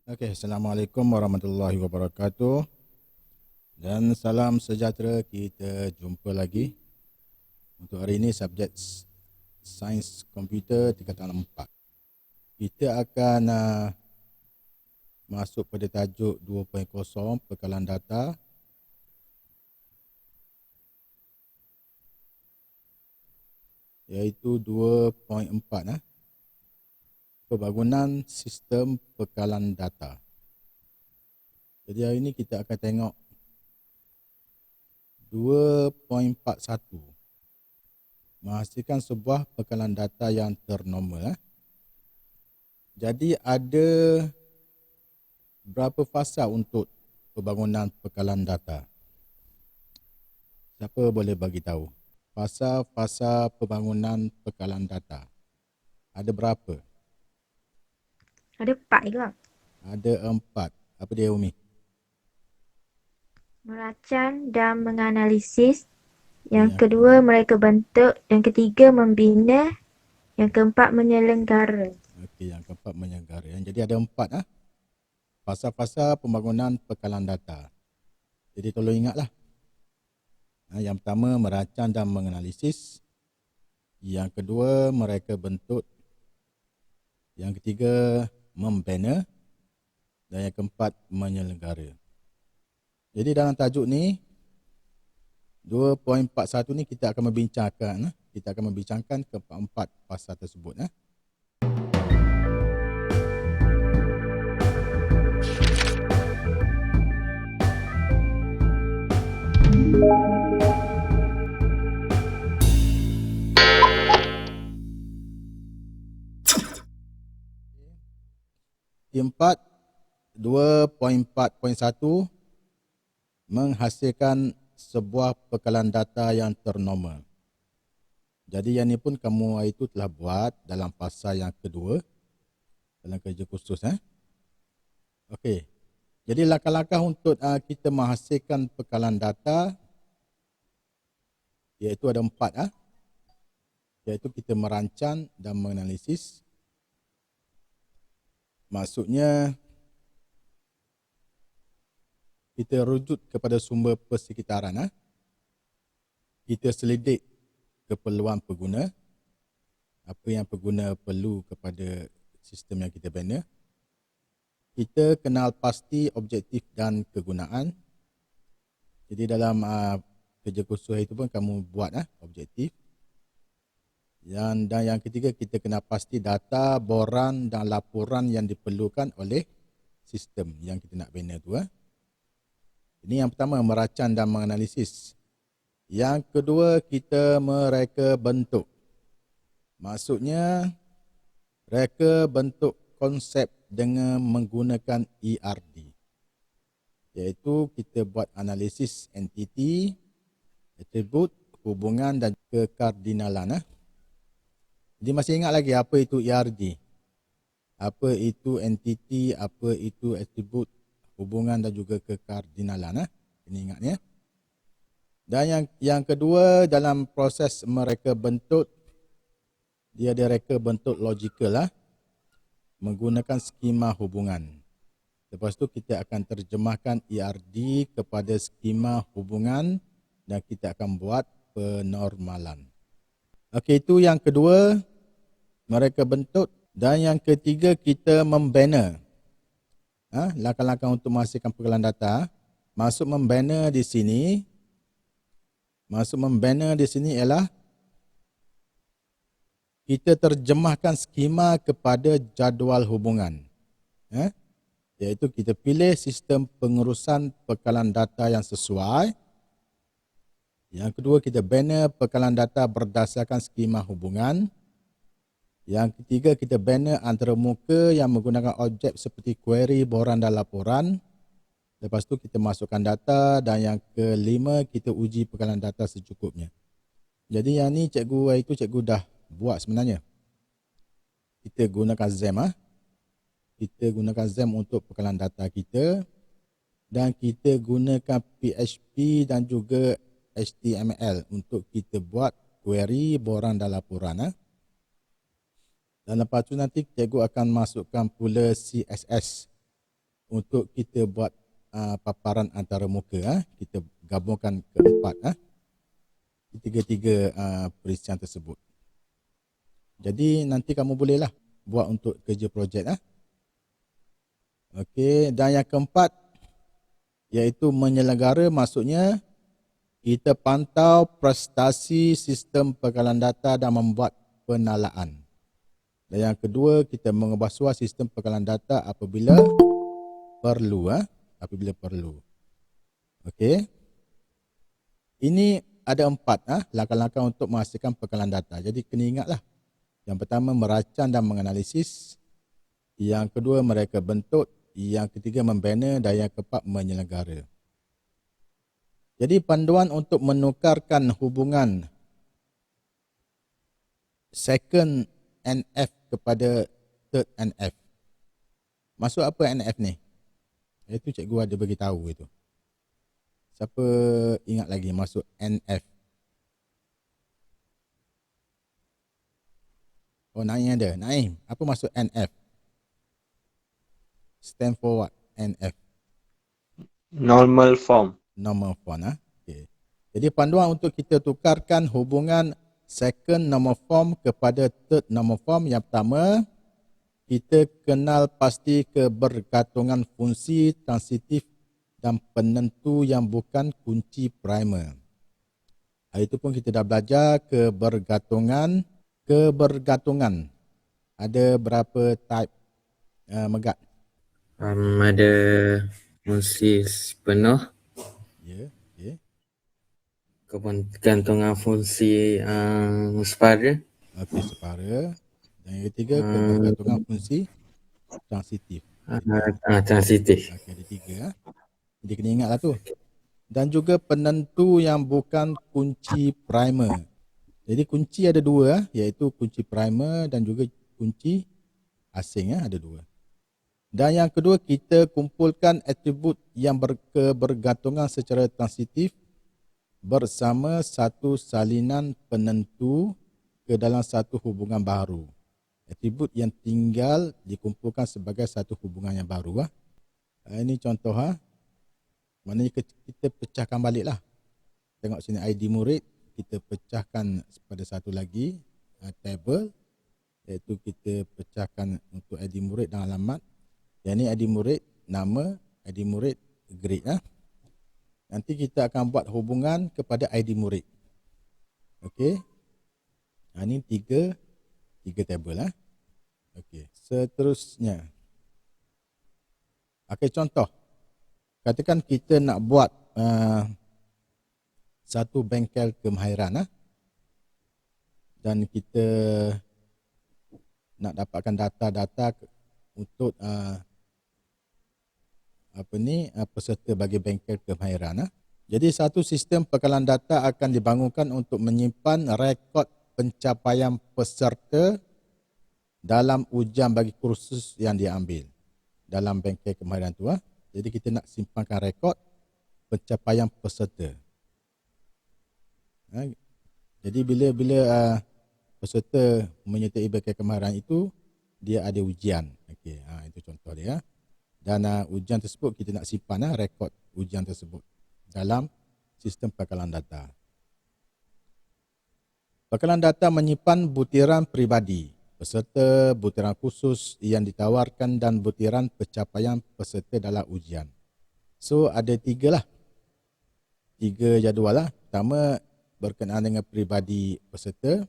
Okey, Assalamualaikum warahmatullahi wabarakatuh dan salam sejahtera. Kita jumpa lagi untuk hari ini subjek Sains Komputer tingkatan 4. Kita akan masuk pada tajuk 2.0 pekalan data. Iaitu 2.4 pembangunan sistem pekalan data. Jadi hari ini kita akan tengok 2.41 menghasilkan sebuah pekalan data yang ternormal. Jadi ada berapa fasa untuk pembangunan pekalan data? Siapa boleh bagi tahu? Fasa-fasa pembangunan pekalan data. Ada berapa? Ada 4 juga. Ada 4. Apa dia, Umi? Merancang dan menganalisis. Yang Ya. kedua, mereka bentuk. Yang ketiga, membina. Yang keempat, menyelenggara. Okey, yang keempat menyelenggara. Jadi ada 4 fasa-fasa pembangunan pekalan data. Jadi tolong ingatlah. Yang pertama merancang dan menganalisis. Yang kedua mereka bentuk. Yang ketiga membina. Dan yang keempat menyelenggara. Jadi dalam tajuk ni 2.41 ni kita akan membincangkan keempat fasa tersebut. Keempat 2.4.1 menghasilkan sebuah pekalan data yang ternormal. Jadi yang ni pun kamu itu telah buat dalam fasa yang kedua dalam kerja khusus. Okey. Jadi langkah-langkah untuk kita menghasilkan pekalan data iaitu ada 4. Iaitu kita merancang dan menganalisis. Maksudnya kita rujuk kepada sumber persekitaran. Kita selidik keperluan pengguna. Apa yang pengguna perlu kepada sistem yang kita bina. Kita kenal pasti objektif dan kegunaan. Jadi dalam kerja khusus itu pun kamu buat objektif. Dan yang ketiga, kita kenal pasti data, boran dan laporan yang diperlukan oleh sistem yang kita nak bina tu. Ini yang pertama, merancang dan menganalisis. Yang kedua, kita mereka bentuk. Maksudnya, reka bentuk konsep dengan menggunakan ERD. Iaitu kita buat analisis entiti, atribut, hubungan dan kekardinalan. Jadi masih ingat lagi apa itu ERD? Apa itu entiti, apa itu atribut, hubungan dan juga kekardinalan. Ini ingat ya. Dan yang kedua dalam proses mereka bentuk, dia ada reka bentuk logikal menggunakan skema hubungan. Lepas tu kita akan terjemahkan ERD kepada skema hubungan dan kita akan buat penormalan. Okey, itu yang kedua, mereka bentuk. Dan yang ketiga, kita membina. Langkah-langkah untuk menghasilkan pekalan data. Maksud membina di sini ialah kita terjemahkan skema kepada jadual hubungan. Iaitu kita pilih sistem pengurusan pekalan data yang sesuai. Yang kedua, kita bina pekalan data berdasarkan skema hubungan. Yang ketiga, kita bina antarmuka yang menggunakan objek seperti query, boran dan laporan. Lepas tu kita masukkan data. Dan yang kelima, kita uji pekalan data secukupnya. Jadi yang ni cikgu dah buat sebenarnya. Kita gunakan XAMPP. Kita gunakan XAMPP untuk pekalan data kita. Dan kita gunakan PHP dan juga HTML untuk kita buat query, boran dan laporan. Dan lepas tu nanti cikgu akan masukkan pula CSS untuk kita buat paparan antara muka. Kita gabungkan keempat tiga-tiga perisian tersebut. Jadi nanti kamu bolehlah buat untuk kerja projek. Okey, dan yang keempat iaitu menyelenggara, maksudnya kita pantau prestasi sistem pengekalan data dan membuat penalaan. Dan yang kedua, kita mengubahsuah sistem pengekalan data apabila perlu. Apabila perlu. Okey. Ini ada 4 langkah-langkah untuk menghasilkan pengekalan data. Jadi kena ingatlah. Yang pertama, merancang dan menganalisis. Yang kedua, mereka bentuk. Yang ketiga, membina. Dan yang keempat, menyelenggara. Jadi panduan untuk menukarkan hubungan second NF kepada third NF. Maksud apa NF ni? Itu cikgu ada bagi tahu itu. Siapa ingat lagi maksud NF? Oh, Naim ada. Naim, apa maksud NF? Stand for what? NF. Normal form. Normal form. Okay. Jadi panduan untuk kita tukarkan hubungan second normal form kepada third normal form. Yang pertama, kita kenal pasti kebergantungan fungsi transitif dan penentu yang bukan kunci primer. Itu pun kita dah belajar kebergantungan. Ada berapa type Megat? Ada fungsi penuh, Ya, okay. kebergantungan fungsi separa. Okey, separa. Dan yang ketiga, kebergantungan fungsi transitif. Transitif. Okey, ada 3. Jadi kena ingatlah tu. Dan juga penentu yang bukan kunci primer. Jadi kunci ada 2, iaitu kunci primer dan juga kunci asing. Ada 2. Dan yang kedua, kita kumpulkan atribut yang berkebergantungan secara transitif bersama satu salinan penentu ke dalam satu hubungan baru. Atribut yang tinggal dikumpulkan sebagai satu hubungan yang baru. Ini contoh. Maknanya kita pecahkan balik lah. Tengok sini ID murid. Kita pecahkan pada satu lagi table. Iaitu kita pecahkan untuk ID murid dan alamat. Yang ini ID murid, nama, ID murid, grade. Nanti kita akan buat hubungan kepada ID murid. Okey. Ini tiga table. Okey. Seterusnya. Okey, contoh. Katakan kita nak buat satu bengkel kemahiran. Dan kita nak dapatkan data-data untuk peserta bagi bengkel kemahiran. Jadi satu sistem pengekalan data akan dibangunkan untuk menyimpan rekod pencapaian peserta dalam ujian bagi kursus yang diambil dalam bengkel kemahiran tu. Jadi kita nak simpankan rekod pencapaian peserta. Jadi bila peserta menyertai bengkel kemahiran itu, dia ada ujian. Okey, itu contoh dia. Dan ujian tersebut kita nak simpan rekod ujian tersebut dalam sistem pengekalan data. Pengekalan data menyimpan butiran peribadi peserta, butiran khusus yang ditawarkan dan butiran pencapaian peserta dalam ujian. So ada 3 lah. 3 jadual lah. Pertama berkenaan dengan peribadi peserta.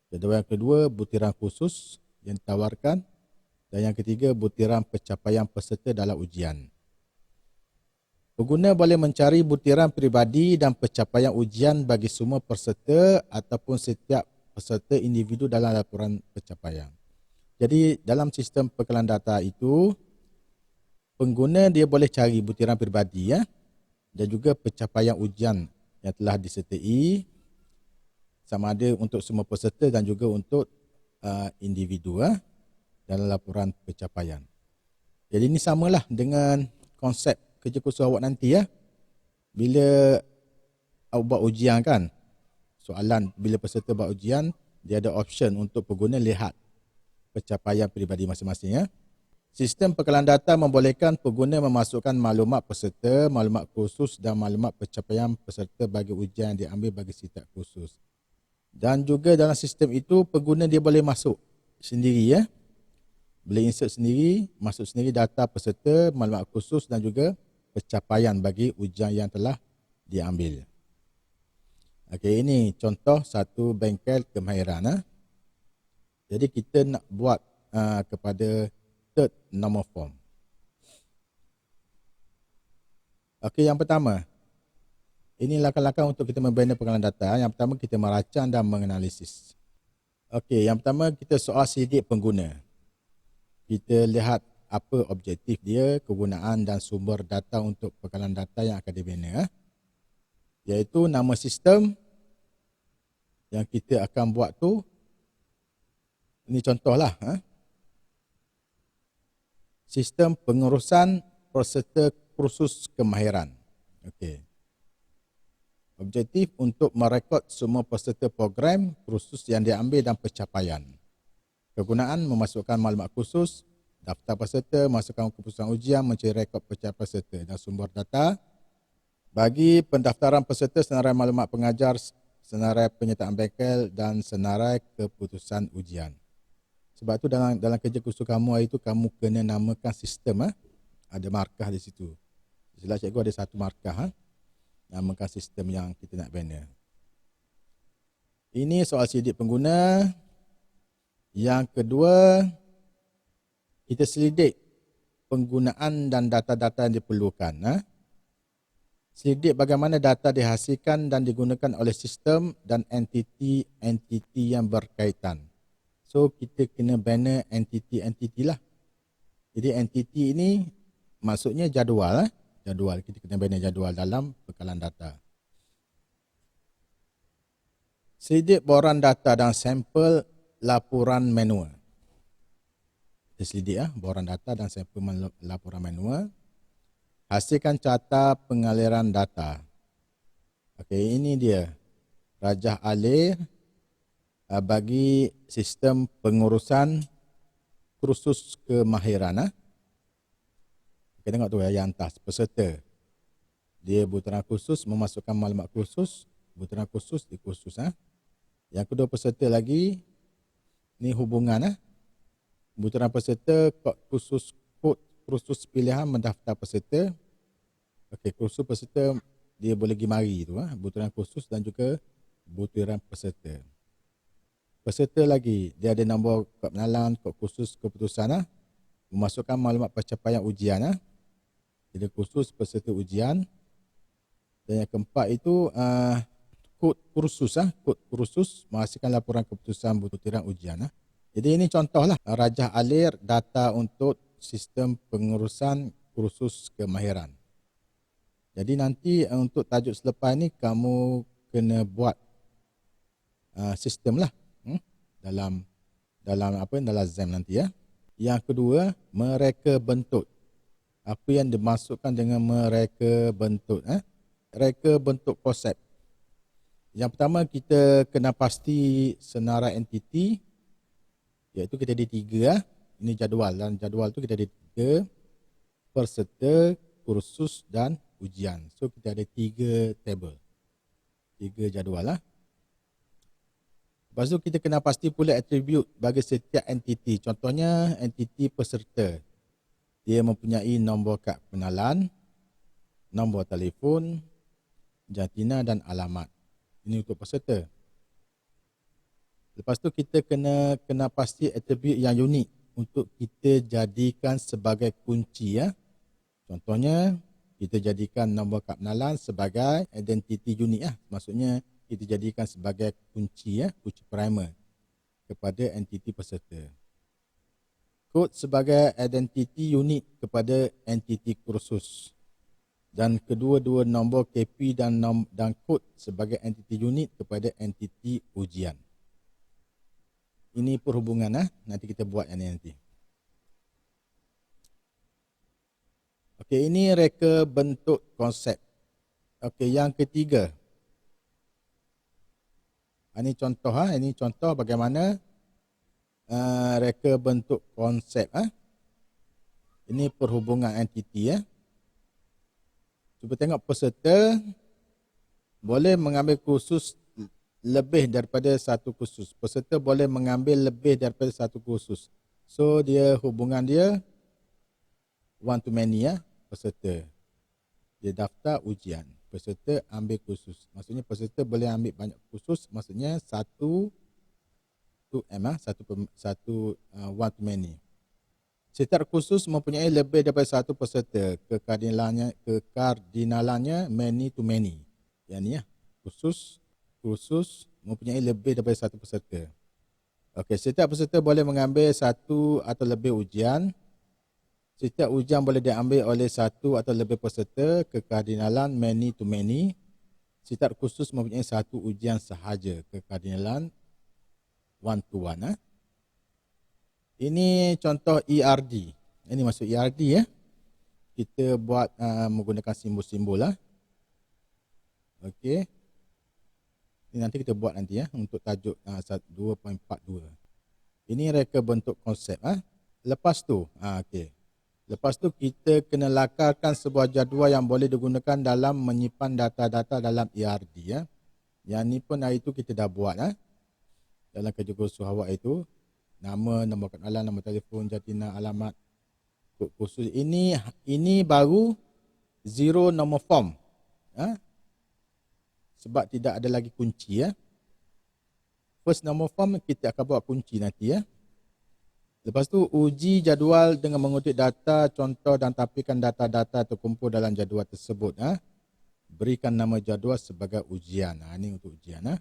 Jadual yang kedua butiran khusus yang ditawarkan. Dan yang ketiga, butiran pencapaian peserta dalam ujian. Pengguna boleh mencari butiran peribadi dan pencapaian ujian bagi semua peserta ataupun setiap peserta individu dalam laporan pencapaian. Jadi dalam sistem pengekalan data itu, pengguna dia boleh cari butiran peribadi dan juga pencapaian ujian yang telah disertai, sama ada untuk semua peserta dan juga untuk individu dalam laporan pencapaian. Jadi ini samalah dengan konsep kerja kursus awak nanti Bila awak buat ujian kan, soalan bila peserta buat ujian, dia ada option untuk pengguna lihat pencapaian peribadi masing-masing Sistem pekalan data membolehkan pengguna memasukkan maklumat peserta, maklumat kursus dan maklumat pencapaian peserta bagi ujian yang diambil bagi setiap kursus. Dan juga dalam sistem itu, pengguna dia boleh masuk sendiri, ya. Boleh insert sendiri, masuk sendiri data peserta, maklumat kursus dan juga pencapaian bagi ujian yang telah diambil. Okey, ini contoh satu bengkel kemahiran. Jadi kita nak buat kepada third normal form. Okey, yang pertama, ini langkah-langkah untuk kita membina pengalaman data. Yang pertama, kita merancang dan menganalisis. Okey, yang pertama kita soal selidik pengguna. Kita lihat apa objektif dia, kegunaan dan sumber data untuk pengalaman data yang akan dibina. Iaitu nama sistem yang kita akan buat tu. Ini contohlah. Sistem pengurusan peserta kursus kemahiran. Okey. Objektif untuk merekod semua peserta program kursus yang diambil dan pencapaian. Kegunaan memasukkan maklumat kursus, daftar peserta, masukkan keputusan ujian, mencari rekod pencapaian peserta dan sumber data. Bagi pendaftaran peserta, senarai maklumat pengajar, senarai penyertaan bengkel dan senarai keputusan ujian. Sebab tu dalam kerja kursus kamu hari tu, kamu kena namakan sistem. Ada markah di situ. Silap cikgu ada satu markah. Namakan sistem yang kita nak bina. Ini soal selidik pengguna. Yang kedua, kita selidik penggunaan dan data-data yang diperlukan. Selidik bagaimana data dihasilkan dan digunakan oleh sistem dan entiti yang berkaitan. So, kita kena bina entiti lah. Jadi, entiti ini maksudnya jadual. Jadual, kita kena bina jadual dalam pekalan data. Selidik bauran data dan sampel laporan manual. Kita selidik bauran data dan sampel laporan manual. Hasilkan carta pengaliran data. Okey, ini dia. Rajah alir bagi sistem pengurusan kursus kemahiran. Kita tengok tu yang atas, peserta. Dia putaran kursus, memasukkan maklumat kursus, putaran kursus di kursus. Yang kedua, peserta lagi, ni hubungan. Putaran peserta, kod kursus pilihan mendaftar peserta. Okey, kursus peserta, dia boleh pergi mari tu. Putaran kursus dan juga putaran peserta. Peserta lagi, dia ada nombor kod pengenalan, kod kursus keputusan. Memasukkan maklumat pencapaian ujian. Jadi kursus peserta ujian. Dan yang keempat itu kod kursus. Kod kursus menghasilkan laporan keputusan putaran ujian. Jadi ini contohlah rajah alir data untuk sistem pengurusan kursus kemahiran. Jadi nanti untuk tajuk selepas ni kamu kena buat sistem lah dalam exam nanti ya. Yang kedua, mereka bentuk. Apa yang dimasukkan dengan mereka bentuk? Mereka bentuk konsep. Yang pertama, kita kena pasti senarai entiti, iaitu kita ada 3. Ini jadual. Dalam jadual tu kita ada 3, peserta, kursus dan ujian. So kita ada 3 table, 3 jadual lah. Lepas tu kita kena pasti pula atribut bagi setiap entiti. Contohnya entiti peserta. Dia mempunyai nombor kad pengenalan, nombor telefon, jantina dan alamat. Ini untuk peserta. Lepas tu kita kena pasti atribut yang unik untuk kita jadikan sebagai kunci ya. Contohnya kita jadikan nombor kad pengenalan sebagai identiti unik ya. Maksudnya kita jadikan sebagai kunci ya, kunci primer kepada entiti peserta. Kod sebagai identiti unik kepada entiti kursus. Dan kedua-dua nombor KP dan kod sebagai entiti unik kepada entiti ujian. Ini perhubungan nanti kita buat yang ni nanti. Okey, ini reka bentuk konsep. Okey, yang ketiga. Ini contoh bagaimana reka bentuk konsep. Ini perhubungan entiti ya. Cuba tengok peserta boleh mengambil kursus lebih daripada satu kursus. Peserta boleh mengambil lebih daripada satu kursus. So dia hubungan dia one to many ya, peserta. Dia daftar ujian, peserta ambil kursus. Maksudnya peserta boleh ambil banyak kursus, maksudnya satu to M satu one to many. Setiap kursus mempunyai lebih daripada satu peserta. Kekardinalannya many to many. Yang ni ya, kursus mempunyai lebih daripada satu peserta. Okey, setiap peserta boleh mengambil satu atau lebih ujian. Setiap ujian boleh diambil oleh satu atau lebih peserta. Kekardinalan many to many. Setiap kursus mempunyai satu ujian sahaja. Kekardinalan one to one. Ini contoh ERD. Ini masuk ERD ya. Kita buat menggunakan simbol-simbol lah. Okey. Ini nanti kita buat nanti ya untuk tajuk 2.42. Ini reka bentuk konsep Lepas tu okey. Lepas tu kita kena lakarkan sebuah jadual yang boleh digunakan dalam menyimpan data-data dalam ERD ya. Yang ni pun hari tu kita dah buat dalam kerja kursus awak itu. Nama, nombor kenalan, nombor telefon, jatina, alamat, kod kursus. Ini baru zero nombor form. Sebab tidak ada lagi kunci ya. First nombor form kita akan buat kunci nanti ya. Lepas tu uji jadual dengan mengutip data, contoh dan tampilkan data-data terkumpul dalam jadual tersebut. Berikan nama jadual sebagai ujian. Ini untuk ujian.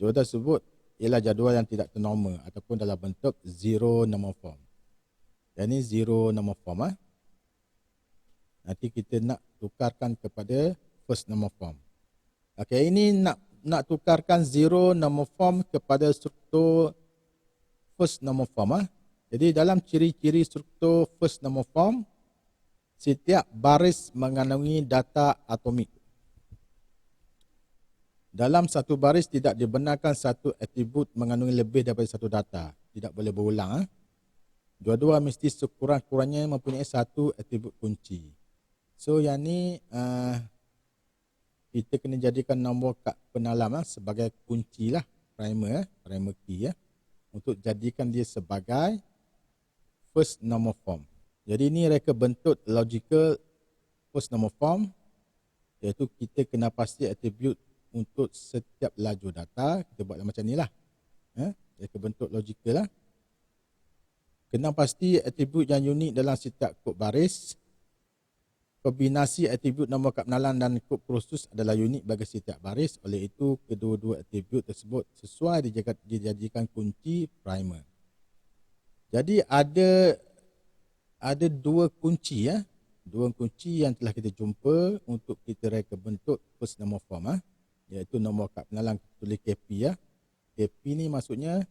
Jadual tersebut ialah jadual yang tidak ternormal ataupun dalam bentuk zero number form. Yang ini zero number form. Nanti kita nak tukarkan kepada first number form. Okey, ini nak tukarkan zero number form kepada struktur first number form. Jadi dalam ciri-ciri struktur first number form, setiap baris mengandungi data atomik. Dalam satu baris tidak dibenarkan satu atribut mengandungi lebih daripada satu data. Tidak boleh berulang. Dua-dua mesti sekurang-kurangnya mempunyai satu atribut kunci. So yang ni kita kena jadikan nombor kad penalam sebagai kunci lah. Primer key untuk jadikan dia sebagai first normal form. Jadi ini reka bentuk logical first normal form. Iaitu kita kena pasti atribut untuk setiap laju data. Kita buat macam ni lah. Reka bentuk logikal lah. Kena pasti atribut yang unik dalam setiap kod baris. Kombinasi atribut nombor kad penalan dan kod kursus adalah unik bagi setiap baris. Oleh itu, kedua-dua atribut tersebut sesuai dijadikan kunci primer. Jadi ada dua kunci Dua kunci yang telah kita jumpa untuk kita reka bentuk first number form iaitu nombor kad penalan tulis KP KP ni maksudnya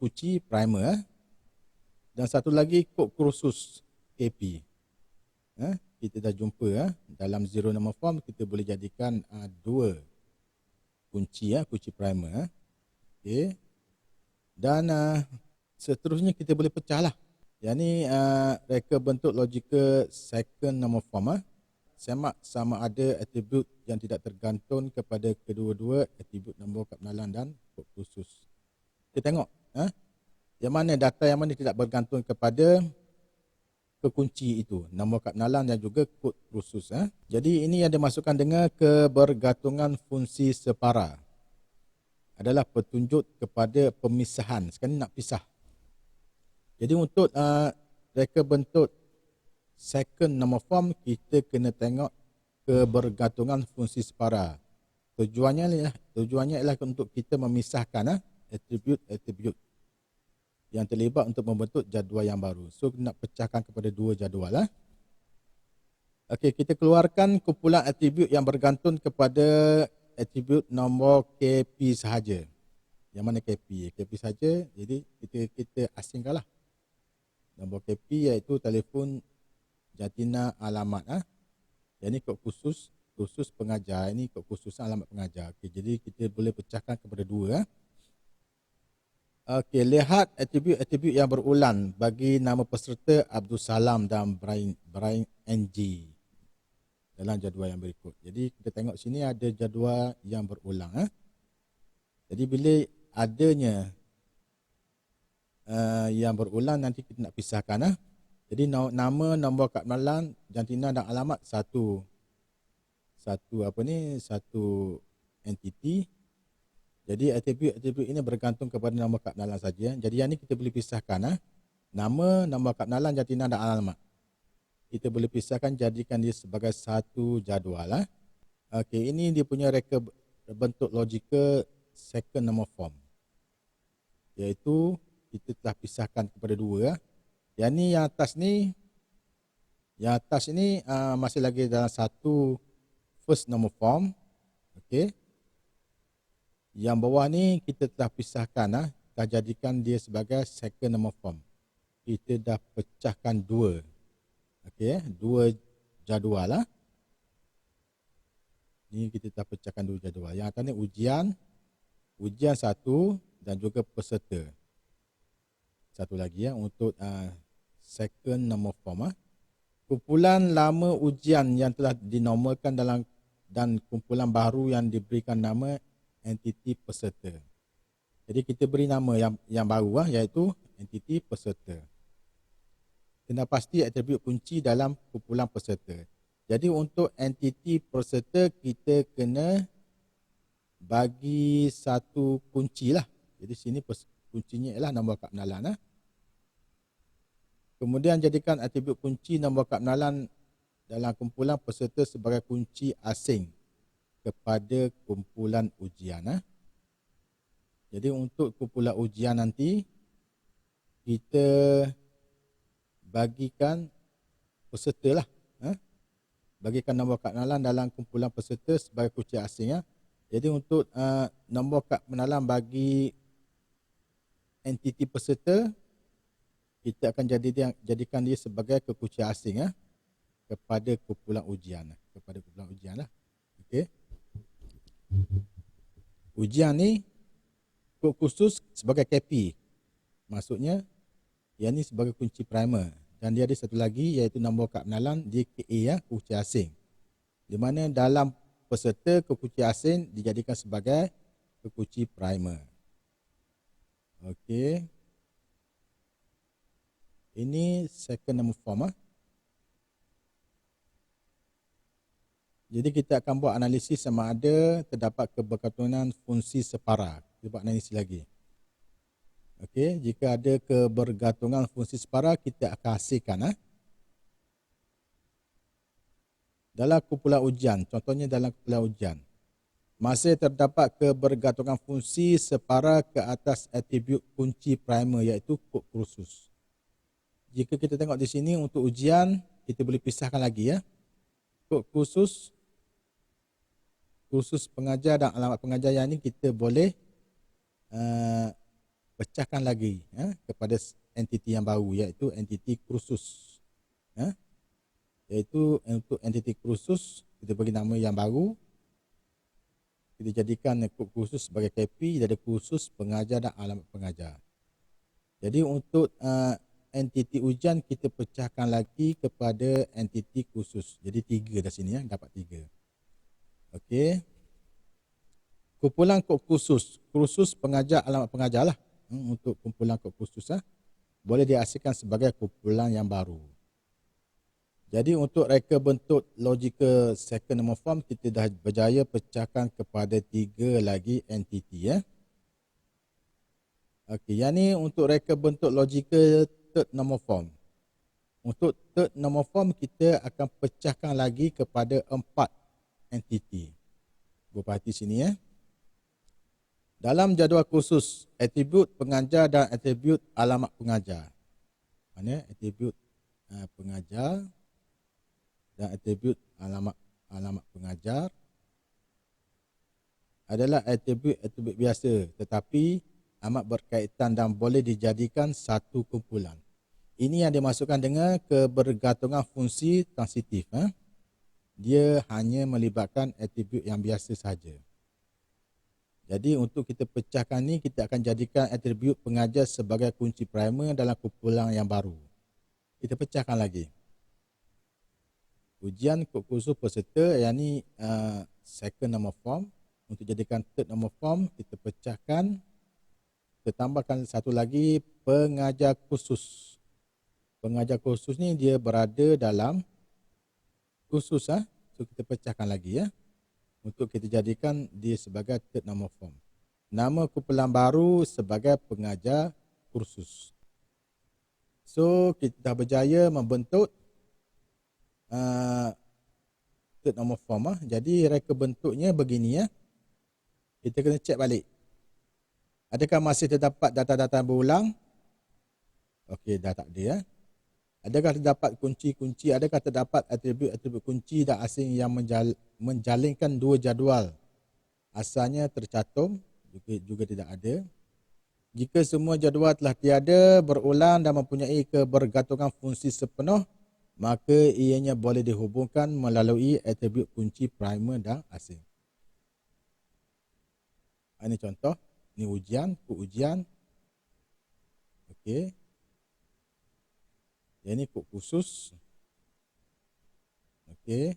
kunci primer dan satu lagi kod kursus KP. Kita dah jumpa dalam zero number form kita boleh jadikan dua kunci kunci primer. Okey. Dan seterusnya kita boleh pecah lah. Yang ni reka bentuk logical second number form. Semak sama ada atribut yang tidak tergantung kepada kedua-dua atribut nombor kad penalan dan kod khusus. Kita tengok yang mana data yang mana tidak bergantung kepada kekunci itu, nombor kad penalan dan juga kod khusus. Jadi ini yang dimasukkan dengan kebergantungan fungsi separa. Adalah petunjuk kepada pemisahan. Sekarang nak pisah. Jadi untuk reka bentuk second number form, kita kena tengok kebergantungan fungsi separa. Tujuannya ialah untuk kita memisahkan atribut-atribut yang terlibat untuk membentuk jadual yang baru. So nak pecahkan kepada dua jadual. Okey, kita keluarkan kumpulan atribut yang bergantung kepada atribut nombor KP sahaja. Yang mana KP? KP saja. Jadi kita asingkanlah. Nombor KP iaitu telefon, jatina, alamat. Yang ini kod khusus pengajar. Ini kod khusus alamat pengajar. Okey, jadi kita boleh pecahkan kepada dua. Okey, lihat atribut-atribut yang berulang bagi nama peserta Abdul Salam dan Brian NG dalam jadual yang berikut. Jadi kita tengok sini ada jadual yang berulang. Jadi bila adanya yang berulang, nanti kita nak pisahkan. Jadi nama, nombor kad pengenalan, jantina dan alamat satu entiti. Jadi atribut-atribut ini bergantung kepada nombor kad pengenalan saja. Jadi yang ni kita boleh pisahkan. Nama, nombor kad pengenalan, jantina dan alamat. Kita boleh pisahkan, jadikan dia sebagai satu jadual. Okey, ini dia punya reka bentuk logikal second normal form. Iaitu kita telah pisahkan kepada dua. Yang ni, yang atas ni masih lagi dalam satu first normal form. Okey. Yang bawah ni kita telah pisahkan, kita jadikan dia sebagai second normal form. Kita dah pecahkan dua. Okey, dua jadual. Ni kita dah pecahkan dua jadual. Yang atas ni ujian satu dan juga peserta. Satu lagi untuk second normal form. Kumpulan lama ujian yang telah dinormalkan dan kumpulan baru yang diberikan nama entiti peserta. Jadi kita beri nama yang baru iaitu entiti peserta. Kena pasti atribut kunci dalam kumpulan peserta. Jadi untuk entiti peserta kita kena bagi satu kunci lah. Jadi sini kuncinya ialah nombor kad pengenalan. Kemudian jadikan atribut kunci nombor kad pengenalan dalam kumpulan peserta sebagai kunci asing kepada kumpulan ujian. Jadi untuk kumpulan ujian nanti kita bagikan peserta lah. Bagikan nombor kad pengenalan dalam kumpulan peserta sebagai kunci asing. Jadi untuk nombor kad pengenalan bagi entiti peserta, kita akan jadikan dia sebagai kekunci asing kepada kumpulan ujian. Okey. Ujian ni kod khusus sebagai KP. Maksudnya yang ni sebagai kunci primer. Dan dia ada satu lagi iaitu nombor kad pengenalan DKA, kunci asing. Di mana dalam peserta kekunci asing dijadikan sebagai kekunci primer. Okey. Ini second normal form. Jadi kita akan buat analisis sama ada terdapat kebergantungan fungsi separa. Kita buat analisis lagi. Okey, jika ada kebergantungan fungsi separa, kita akan hasilkan. Dalam kumpulan ujian, contohnya dalam kumpulan ujian, masih terdapat kebergantungan fungsi separa ke atas atribut kunci primer iaitu kod kursus. Jika kita tengok di sini untuk ujian, kita boleh pisahkan lagi kod kursus pengajar dan alamat pengajar yang ini kita boleh pecahkan lagi kepada entiti yang baru iaitu entiti kursus. Iaitu untuk entiti kursus kita bagi nama yang baru. Kita jadikan kod kursus sebagai KP, jadi kursus pengajar dan alamat pengajar. Jadi untuk entiti ujian kita pecahkan lagi kepada entiti khusus. Jadi 3 dah sini dapat 3. Okey. Kumpulan kod khusus pengajar alamat pengajar lah. Untuk kumpulan kod khusus boleh dihasilkan sebagai kumpulan yang baru. Jadi untuk reka bentuk logikal second normal form kita dah berjaya pecahkan kepada 3 lagi entiti Okey, yang ni untuk reka bentuk logikal third normal form. Untuk third normal form kita akan pecahkan lagi kepada 4 entiti. Berperhati sini Dalam jadual khusus, atribut pengajar dan atribut alamat pengajar. Mana atribut pengajar dan atribut alamat pengajar adalah atribut biasa tetapi amat berkaitan dan boleh dijadikan satu kumpulan. Ini yang dimasukkan dengan kebergantungan fungsi transitif. Dia hanya melibatkan atribut yang biasa saja. Jadi untuk kita pecahkan ni, kita akan jadikan atribut pengajar sebagai kunci primer dalam kumpulan yang baru. Kita pecahkan lagi. Ujian kod kursus peserta yang ni second normal form. Untuk jadikan third normal form, kita pecahkan. Kita tambahkan satu lagi, pengajar khusus. Pengajar khusus ni dia berada dalam khusus. So kita pecahkan lagi ya. Untuk kita jadikan dia sebagai third normal form. Nama kumpulan baru sebagai pengajar kursus. So kita dah berjaya membentuk third normal form. Jadi reka bentuknya begini ya. Kita kena cek balik. Adakah masih terdapat data-data berulang? Okey, dah tak ada ya. Adakah terdapat kunci-kunci, adakah terdapat atribut-atribut kunci dan asing yang menjalinkan dua jadual? Asalnya tercantum, juga tidak ada. Jika semua jadual telah tiada, berulang dan mempunyai kebergantungan fungsi sepenuh, maka ianya boleh dihubungkan melalui atribut kunci primer dan asing. Ini contoh, ini ujian, kod ujian. Okey. Yang ini kod khusus. Okey.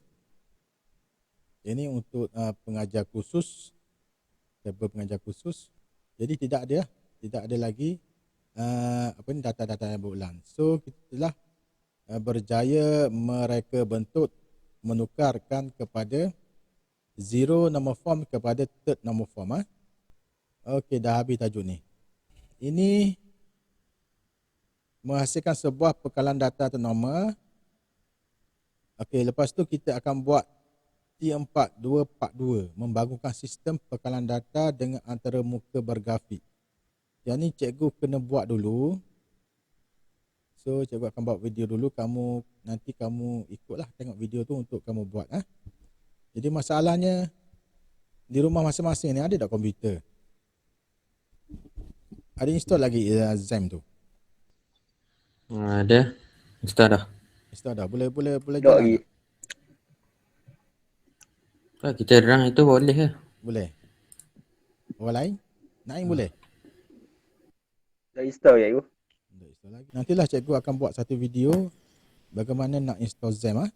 Ini untuk pengajar khusus. Tabel pengajar khusus. Jadi tidak ada lagi data-data yang berulang. So kita telah berjaya mereka bentuk menukarkan kepada zero normal form kepada third normal form. Okey, dah habis tajuk ni. Ini menghasilkan sebuah pekalan data ternormal. Okey, lepas tu kita akan buat T4242, membangunkan sistem pekalan data dengan antara muka bergrafik. Yang ni cikgu kena buat dulu. So cikgu akan buat video dulu, nanti kamu ikutlah tengok video tu untuk kamu buat. Jadi masalahnya di rumah masing-masing ni ada tak komputer? Ada install lagi Zam tu? Ada. Install dah. Install dah. Boleh Tak jalan lagi. tak? Kita run itu boleh ke? Boleh. Orang lain? Naim boleh? Dah install ya aku. Tak install lagi. Nantilah cikgu akan buat satu video bagaimana nak install Zam.